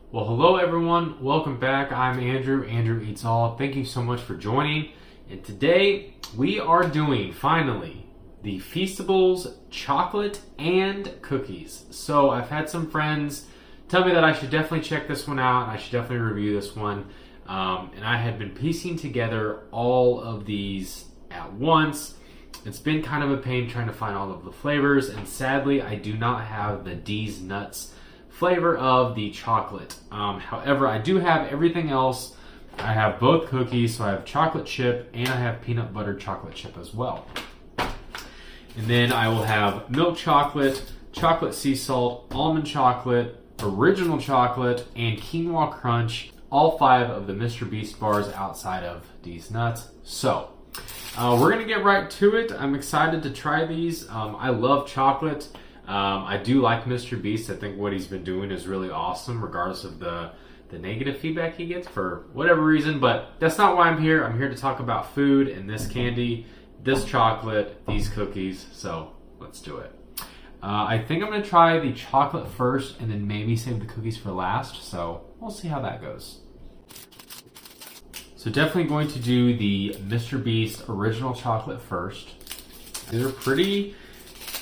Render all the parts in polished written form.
Well, hello everyone. Welcome back. I'm AndrewEatsAll. Thank you so much for joining. And today we are doing, finally, the Feastables chocolate and cookies. So I've had some friends tell me that I should definitely check this one out. I should definitely review this one. And I had been piecing together all of these at once. It's been kind of a pain trying to find all of the flavors. And sadly, I do not have the Deez Nutz flavor of the chocolate. However, I do have everything else. I have both cookies, so I have chocolate chip and I have peanut butter chocolate chip as well. And then I will have milk chocolate, chocolate sea salt, almond chocolate, original chocolate, and quinoa crunch. All 5 of the MrBeast bars outside of Deez Nutz. So, we're gonna get right to it. I'm excited to try these. I love chocolate. I do like MrBeast. I think what he's been doing is really awesome, regardless of the negative feedback he gets for whatever reason. But that's not why I'm here. I'm here to talk about food and this candy, this chocolate, these cookies. So let's do it. I think I'm going to try the chocolate first and then maybe save the cookies for last. So we'll see how that goes. So definitely going to do the MrBeast original chocolate first. They're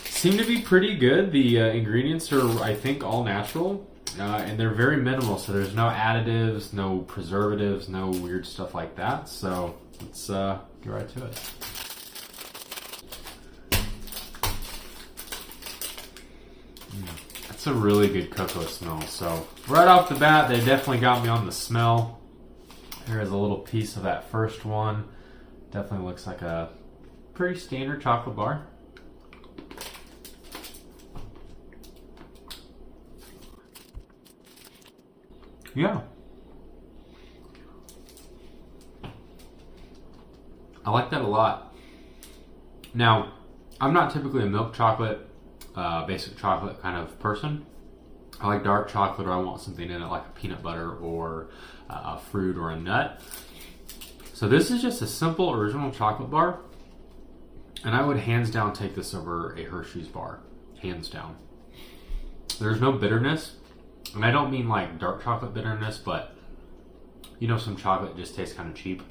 seem to be pretty good. The ingredients are, I think, all natural, and they're very minimal, so there's no additives, no preservatives, no weird stuff like that. So let's get right to it. That's a really good cocoa smell. So right off the bat, they definitely got me on the smell. Here's a little piece of that first one. Definitely looks like a pretty standard chocolate bar. Yeah. I like that a lot. Now, I'm not typically a milk chocolate, basic chocolate kind of person. I like dark chocolate, or I want something in it like a peanut butter or a fruit or a nut. So this is just a simple original chocolate bar. And I would hands down take this over a Hershey's bar. Hands down. There's no bitterness. And I don't mean like dark chocolate bitterness, but you know, some chocolate just tastes kind of cheap.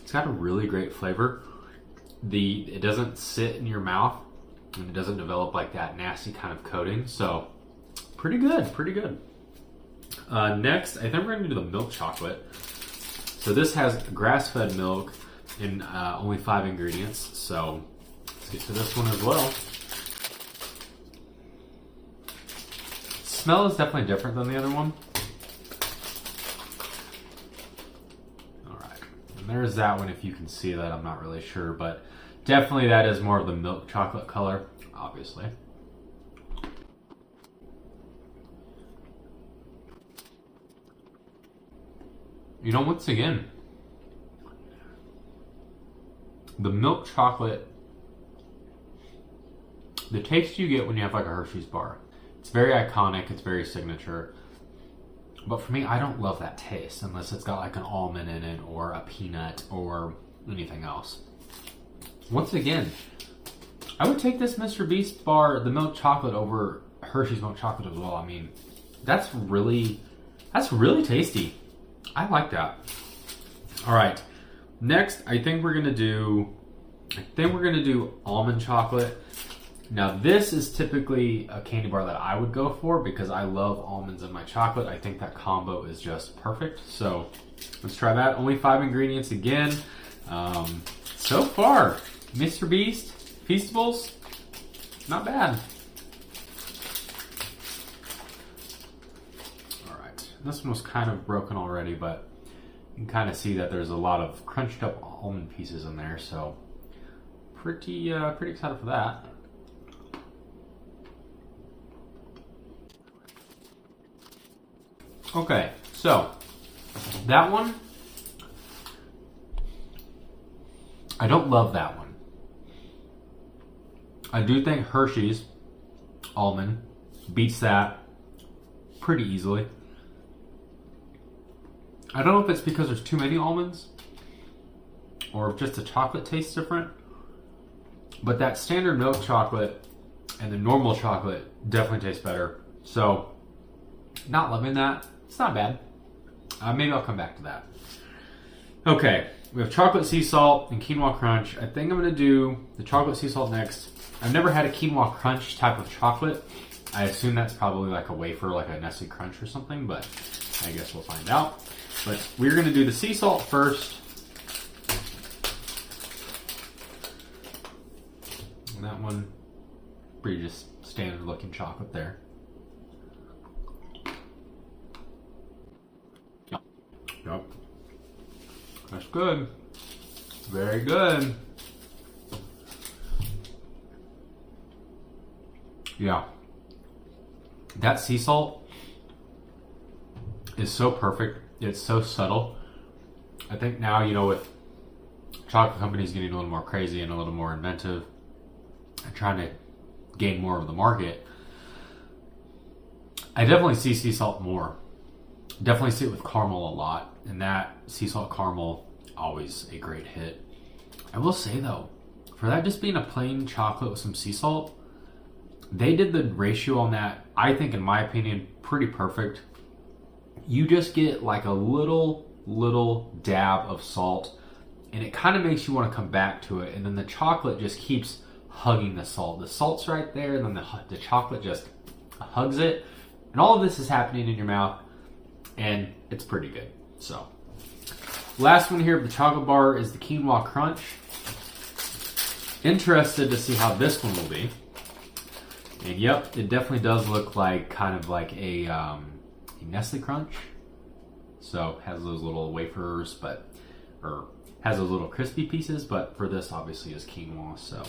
It's got a really great flavor. It doesn't sit in your mouth and it doesn't develop like that nasty kind of coating. So pretty good, pretty good. Next, I think we're gonna do the milk chocolate. So this has grass-fed milk and only 5 ingredients. So let's get to this one as well. Smell is definitely different than the other one. Alright, and there's that one. If you can see that, I'm not really sure, but definitely that is more of the milk chocolate color, obviously. You know, once again, the milk chocolate, the taste you get when you have like a Hershey's bar. It's very iconic, it's very signature. But for me, I don't love that taste unless it's got like an almond in it or a peanut or anything else. Once again, I would take this MrBeast bar, the milk chocolate, over Hershey's milk chocolate as well. I mean, that's really tasty. I like that. All right, next, I think we're gonna do almond chocolate. Now this is typically a candy bar that I would go for because I love almonds in my chocolate. I think that combo is just perfect. So let's try that. Only 5 ingredients again. So far, MrBeast, Feastables, not bad. All right, this one was kind of broken already, but you can kind of see that there's a lot of crunched up almond pieces in there. So pretty excited for that. Okay, so that one, I don't love that one. I do think Hershey's almond beats that pretty easily. I don't know if it's because there's too many almonds or if just the chocolate tastes different, but that standard milk chocolate and the normal chocolate definitely tastes better. So Not loving that. It's not bad. Maybe I'll come back to that. Okay, we have chocolate sea salt and quinoa crunch. I think I'm going to do the chocolate sea salt next. I've never had a quinoa crunch type of chocolate. I assume that's probably like a wafer, like a Nestle Crunch or something, but I guess we'll find out. But we're going to do the sea salt first. And that one, pretty just standard looking chocolate there. Yep. That's good. Very good. Yeah. That sea salt is so perfect. It's so subtle. I think now, you know, with chocolate companies getting a little more crazy and a little more inventive and trying to gain more of the market, I definitely see sea salt more. Definitely see it with caramel a lot, and that sea salt caramel, always a great hit. I will say though, for that just being a plain chocolate with some sea salt, they did the ratio on that, I think in my opinion, pretty perfect. You just get like a little dab of salt, and it kind of makes you want to come back to it, and then the chocolate just keeps hugging the salt. The salt's right there, and then the chocolate just hugs it, and all of this is happening in your mouth, and it's pretty good. So, last one here of the chocolate bar is the quinoa crunch. Interested to see how this one will be. And yep, it definitely does look like kind of like a Nestle Crunch. So has those little wafers, or has those little crispy pieces, but for this obviously is quinoa, so.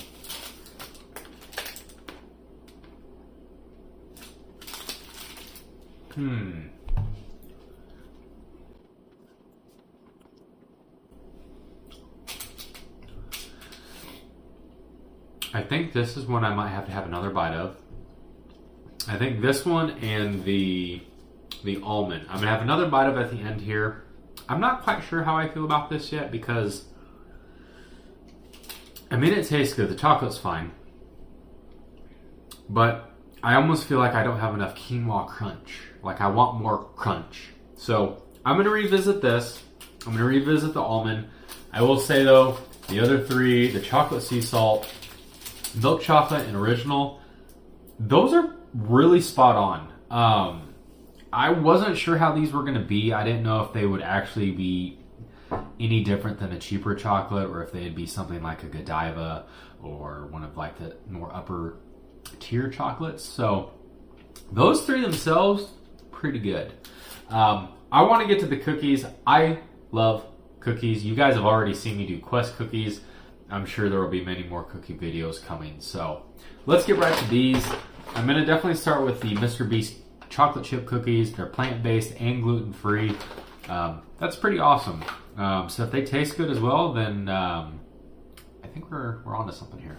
I think this is one I might have to have another bite of. I think this one and the almond. I'm gonna have another bite of at the end here. I'm not quite sure how I feel about this yet because, I mean, it tastes good. The chocolate's fine, but I almost feel like I don't have enough quinoa crunch. Like I want more crunch. So I'm gonna revisit this. I'm gonna revisit the almond. I will say though, the other three, the chocolate sea salt, milk chocolate, and original, those are really spot on. I wasn't sure how these were going to be. I didn't know if they would actually be any different than a cheaper chocolate, or if they'd be something like a Godiva or one of like the more upper tier chocolates. So those three themselves, pretty good. I want to get to the cookies. I love cookies. You guys have already seen me do Quest cookies. I'm sure there will be many more cookie videos coming. So let's get right to these. I'm going to definitely start with the MrBeast chocolate chip cookies. They're plant-based and gluten-free. That's pretty awesome. So if they taste good as well, then I think we're onto something here.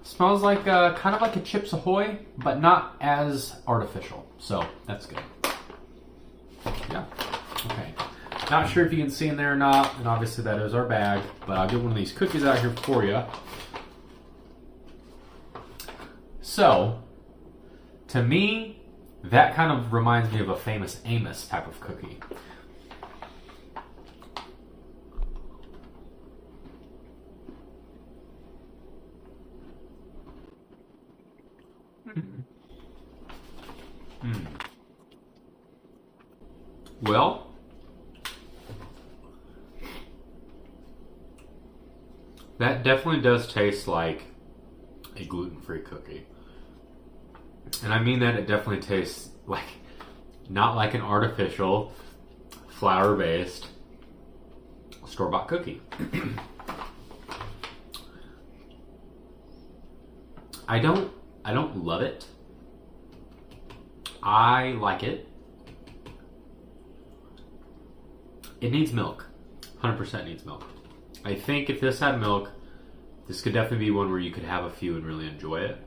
Smells like kind of like a Chips Ahoy, but not as artificial. So that's good. Yeah. Okay. Not sure if you can see in there or not, and obviously that is our bag, but I'll get one of these cookies out here for you. So, to me, that kind of reminds me of a Famous Amos type of cookie. Well, that definitely does taste like a gluten-free cookie. And I mean that it definitely tastes like, not like an artificial, flour-based, store-bought cookie. I don't love it. I like it. It needs milk. 100% needs milk. I think if this had milk, this could definitely be one where you could have a few and really enjoy it.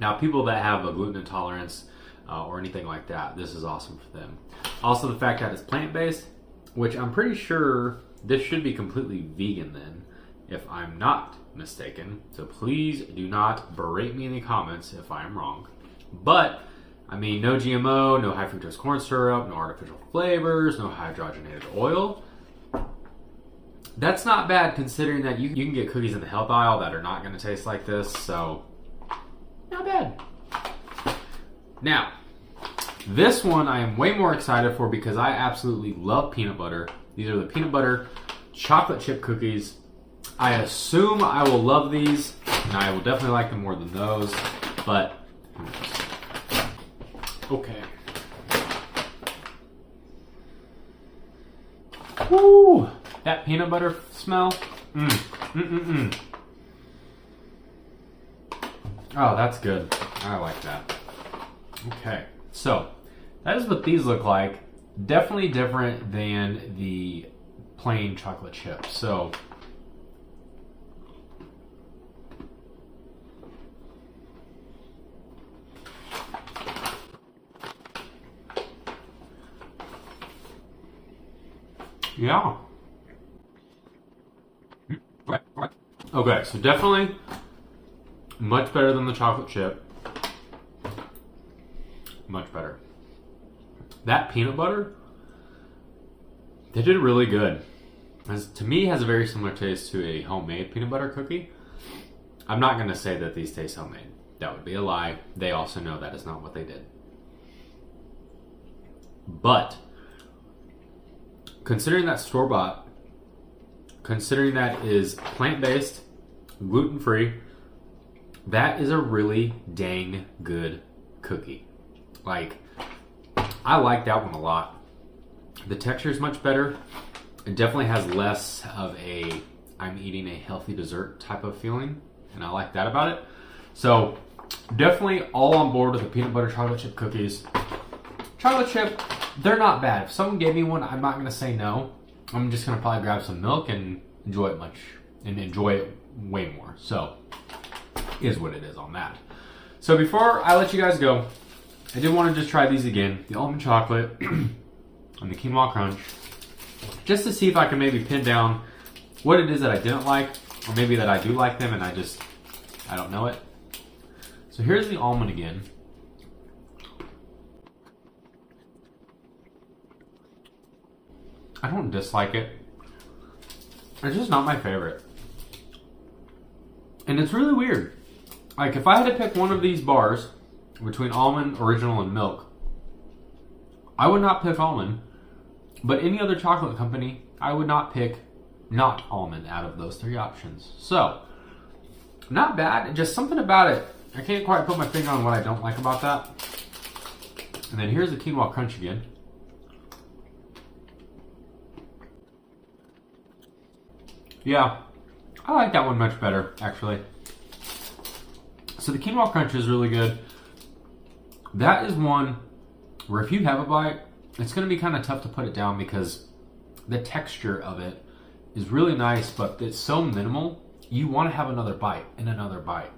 Now, people that have a gluten intolerance or anything like that, this is awesome for them. Also, the fact that it's plant-based, which I'm pretty sure this should be completely vegan then, if I'm not mistaken. So please do not berate me in the comments if I am wrong. But, I mean, no GMO, no high fructose corn syrup, no artificial flavors, no hydrogenated oil. That's not bad considering that you can get cookies in the health aisle that are not going to taste like this, so not bad. Now, this one I am way more excited for because I absolutely love peanut butter. These are the peanut butter chocolate chip cookies. I assume I will love these, and I will definitely like them more than those, but who knows? Okay. Woo! That peanut butter smell. Oh, that's good. I like that. Okay, so that is what these look like. Definitely different than the plain chocolate chip. So yeah. Okay, so definitely much better than the chocolate chip. Much better. That peanut butter, they did really good. To me, has a very similar taste to a homemade peanut butter cookie. I'm not going to say that these taste homemade. That would be a lie. They also know that is not what they did. But considering that store-bought, considering that is plant-based, gluten-free, that is a really dang good cookie. Like, I like that one a lot. The texture is much better. It definitely has less of a I'm eating a healthy dessert type of feeling, and I like that about it. So definitely all on board with the peanut butter chocolate chip cookies. Chocolate chip, they're not bad. If someone gave me one, I'm not going to say no. I'm just going to probably grab some milk and enjoy it way more. So is what it is on that. So before I let you guys go, I did want to just try these again, the almond chocolate and the quinoa crunch, just to see if I can maybe pin down what it is that I didn't like, or maybe that I do like them and I don't know it. So here's the almond again. I don't dislike it. It's just not my favorite. And it's really weird. Like, if I had to pick one of these bars between almond, original, and milk, I would not pick almond. But any other chocolate company, I would not pick not almond out of those three options. So, not bad. Just something about it. I can't quite put my finger on what I don't like about that. And then here's the quinoa crunch again. Yeah, I like that one much better, actually. So the quinoa crunch is really good. That is one where if you have a bite, it's going to be kind of tough to put it down because the texture of it is really nice, but it's so minimal, you want to have another bite and another bite.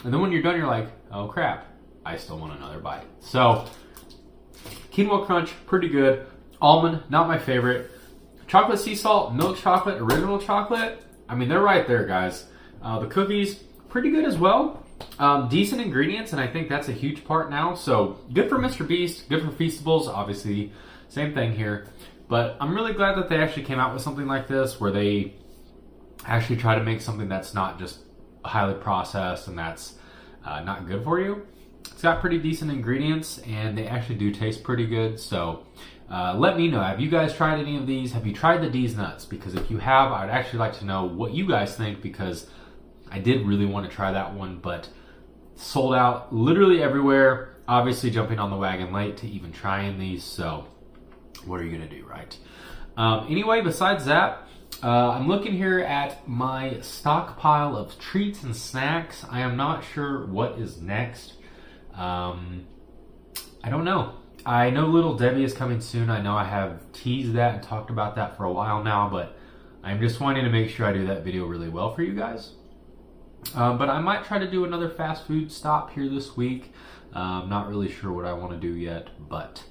And then when you're done, you're like, oh crap, I still want another bite. So, quinoa crunch, pretty good. Almond, not my favorite. Chocolate sea salt, milk chocolate, original chocolate. I mean, they're right there, guys. The cookies, pretty good as well. Decent ingredients, and I think that's a huge part now. So, good for MrBeast, good for Feastables, obviously, same thing here. But I'm really glad that they actually came out with something like this, where they actually try to make something that's not just highly processed and that's not good for you. It's got pretty decent ingredients, and they actually do taste pretty good. So, let me know, have you guys tried any of these? Have you tried the Deez Nutz? Because if you have, I'd actually like to know what you guys think, because I did really want to try that one, but sold out literally everywhere. Obviously jumping on the wagon late to even trying these, so what are you going to do, right? Anyway, besides that, I'm looking here at my stockpile of treats and snacks. I am not sure what is next. I don't know. I know Little Debbie is coming soon. I know I have teased that and talked about that for a while now, but I'm just wanting to make sure I do that video really well for you guys. But I might try to do another fast food stop here this week. I'm not really sure what I want to do yet, but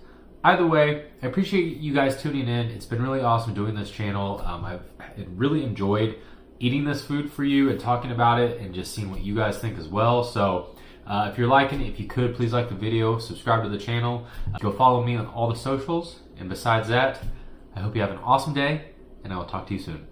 either way, I appreciate you guys tuning in. It's been really awesome doing this channel. I've really enjoyed eating this food for you and talking about it and just seeing what you guys think as well. So if you're liking it, if you could, please like the video, subscribe to the channel, go follow me on all the socials. And besides that, I hope you have an awesome day, and I will talk to you soon.